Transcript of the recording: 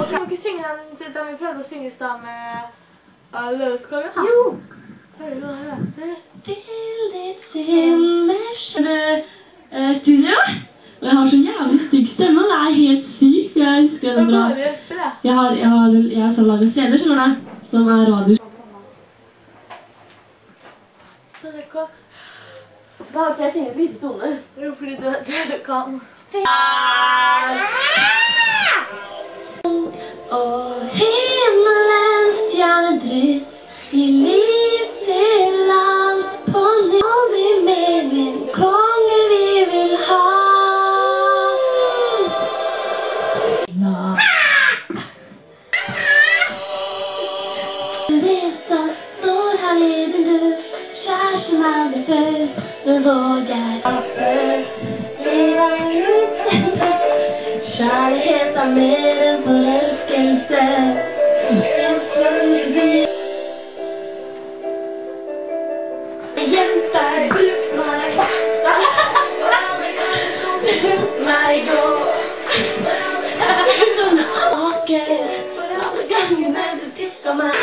kan vi ikke synge den siden vi prøvde å synge i sted med Løvskog? Jo! Studio, og jeg har så jævlig stygg stemme, det er helt sykt, jeg husker det bra. Jeg har sånn laget steder, skjønner du, som er radio. Så det kan... Da har ikke jeg synget lyse toner. Jo, fordi det du kan. Og himmelens stjernedress gir liv til alt på nytt. Aldri mer en konge vi vil ha. Du vet at står her i din dør, kjær som aldri før, men våger før. Lever ut kjærlighet er mer enn forelskelse. Jenter, bruk meg, meg gå. Sånn aker, alle gangene du tisser meg.